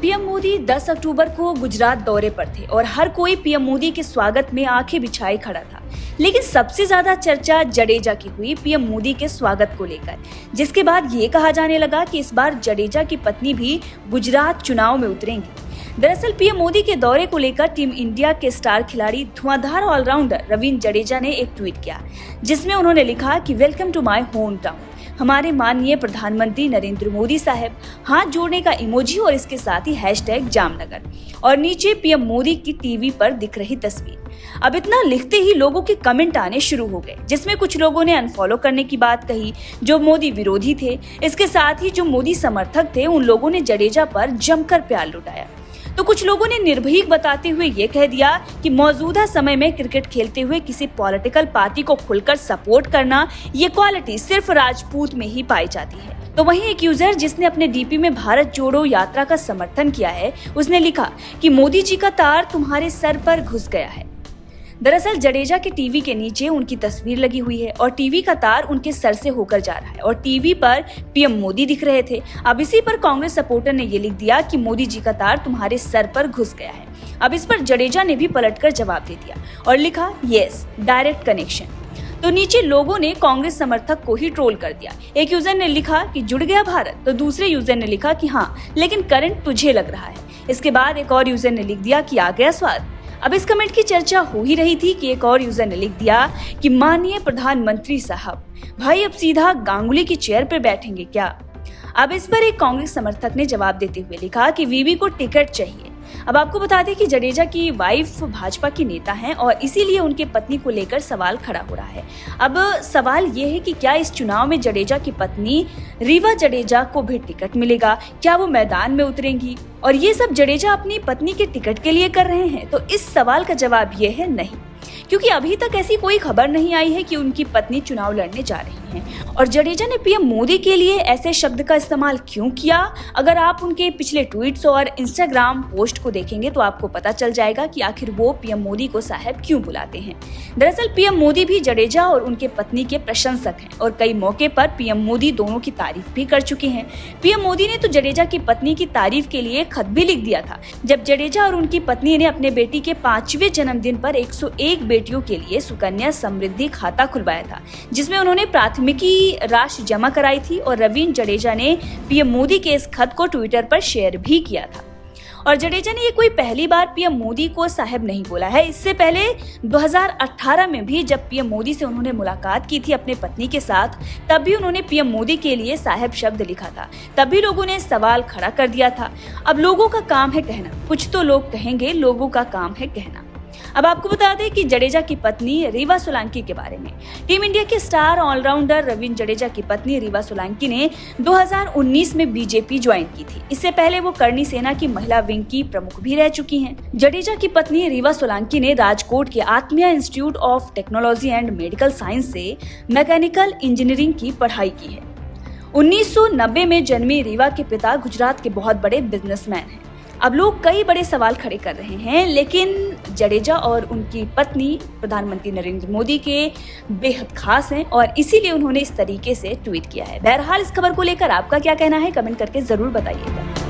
PM Modi 10 अक्टूबर को गुजरात दौरे पर थे और हर कोई पीएम मोदी के स्वागत में आंखें बिछाए खड़ा था। लेकिन सबसे ज्यादा चर्चा जडेजा की हुई पीएम मोदी के स्वागत को लेकर, जिसके बाद ये कहा जाने लगा कि इस बार जडेजा की पत्नी भी गुजरात चुनाव में उतरेंगी। दरअसल पीएम मोदी के दौरे को लेकर टीम इंडिया के स्टार खिलाड़ी धुआंधार ऑलराउंडर रवींद्र जडेजा ने एक ट्वीट किया, जिसमें उन्होंने लिखा कि welcome to my home town. हमारे माननीय प्रधानमंत्री नरेंद्र मोदी साहब, हाथ जोड़ने का इमोजी और इसके साथ ही हैशटैग जामनगर और नीचे पीएम मोदी की टीवी पर दिख रही तस्वीर। अब इतना लिखते ही लोगों के कमेंट आने शुरू हो गए, जिसमें कुछ लोगों ने अनफॉलो करने की बात कही जो मोदी विरोधी थे। इसके साथ ही जो मोदी समर्थक थे उन लोगों ने जडेजा पर जमकर प्यार लुटाया। तो कुछ लोगों ने निर्भीक बताते हुए ये कह दिया कि मौजूदा समय में क्रिकेट खेलते हुए किसी पॉलिटिकल पार्टी को खुलकर सपोर्ट करना, ये क्वालिटी सिर्फ राजपूत में ही पाई जाती है। तो वहीं एक यूजर जिसने अपने डीपी में भारत जोड़ो यात्रा का समर्थन किया है, उसने लिखा कि मोदी जी का तार तुम्हारे सर पर घुस गया है। दरअसल जडेजा के टीवी के नीचे उनकी तस्वीर लगी हुई है और टीवी का तार उनके सर से होकर जा रहा है और टीवी पर पीएम मोदी दिख रहे थे। अब इसी पर कांग्रेस सपोर्टर ने ये लिख दिया कि मोदी जी का तार तुम्हारे सर पर घुस गया है। अब इस पर जडेजा ने भी पलटकर जवाब दे दिया और लिखा यस, डायरेक्ट कनेक्शन। तो नीचे लोगों ने कांग्रेस समर्थक को ही ट्रोल कर दिया। एक यूजर ने लिखा कि जुड़ गया भारत, तो दूसरे यूजर ने लिखा कि हाँ, लेकिन करंट तुझे लग रहा है। इसके बाद एक और यूजर ने लिख दिया कि आ गया स्वाद। अब इस कमेंट की चर्चा हो ही रही थी कि एक और यूजर ने लिख दिया कि माननीय प्रधानमंत्री साहब, भाई अब सीधा गांगुली की चेयर पर बैठेंगे क्या। अब इस पर एक कांग्रेस समर्थक ने जवाब देते हुए लिखा कि वीवी को टिकट चाहिए। अब आपको बता दें कि जडेजा की वाइफ भाजपा की नेता हैं और इसीलिए उनके पत्नी को लेकर सवाल खड़ा हो रहा है। अब सवाल ये है कि क्या इस चुनाव में जडेजा की पत्नी रीवा जडेजा को भी टिकट मिलेगा, क्या वो मैदान में उतरेंगी, और ये सब जडेजा अपनी पत्नी के टिकट के लिए कर रहे हैं। तो इस सवाल का जवाब ये है नहीं, क्योंकि अभी तक ऐसी कोई खबर नहीं आई है कि उनकी पत्नी चुनाव लड़ने जा रही हैं। और जडेजा ने पीएम मोदी के लिए ऐसे शब्द का इस्तेमाल क्यों किया, अगर आप उनके पिछले ट्वीट्स और इंस्टाग्राम पोस्ट को देखेंगे तो आपको पता चल जाएगा कि आखिर वो पीएम मोदी को साहब क्यों बुलाते हैं। दरअसल पीएम मोदी भी जडेजा और उनके पत्नी के प्रशंसक हैं और कई मौके पर पीएम मोदी दोनों की तारीफ भी कर चुके हैं। पीएम मोदी ने तो जडेजा की पत्नी की तारीफ के लिए खत भी लिख दिया था, जब जडेजा और उनकी पत्नी ने अपने बेटी के 5वें जन्मदिन पर 101 बेटियों के लिए सुकन्या समृद्धि खाता खुलवाया था, जिसमें उन्होंने प्राथमिकी राशि जमा कराई थी। और रवींद्र जडेजा ने पीएम मोदी के इस खत को ट्विटर पर शेयर भी किया था। और जडेजा ने ये कोई पहली बार पीएम मोदी को साहब नहीं बोला है। इससे पहले 2018 में भी जब पीएम मोदी से उन्होंने मुलाकात की थी अपने पत्नी के साथ, तब भी उन्होंने पीएम मोदी के लिए साहब शब्द लिखा था। तब भी लोगों ने सवाल खड़ा कर दिया था। अब लोगों का काम है कहना, कुछ तो लोग कहेंगे, लोगों का काम है कहना। अब आपको बता दें कि जडेजा की पत्नी रीवा सोलंकी के बारे में, टीम इंडिया के स्टार ऑलराउंडर रवींद्र जडेजा की पत्नी रीवा सोलंकी ने 2019 में बीजेपी ज्वाइन की थी। इससे पहले वो करनी सेना की महिला विंग की प्रमुख भी रह चुकी हैं। जडेजा की पत्नी रीवा सोलंकी ने राजकोट के Atmiya institute of technology and medical science से मैकेनिकल इंजीनियरिंग की पढ़ाई की है। 1990 में जन्मी रीवा के पिता गुजरात के बहुत बड़े बिजनेसमैन हैं। अब लोग कई बड़े सवाल खड़े कर रहे हैं, लेकिन जडेजा और उनकी पत्नी प्रधानमंत्री नरेंद्र मोदी के बेहद खास हैं और इसीलिए उन्होंने इस तरीके से ट्वीट किया है। बहरहाल इस खबर को लेकर आपका क्या कहना है, कमेंट करके जरूर बताइएगा।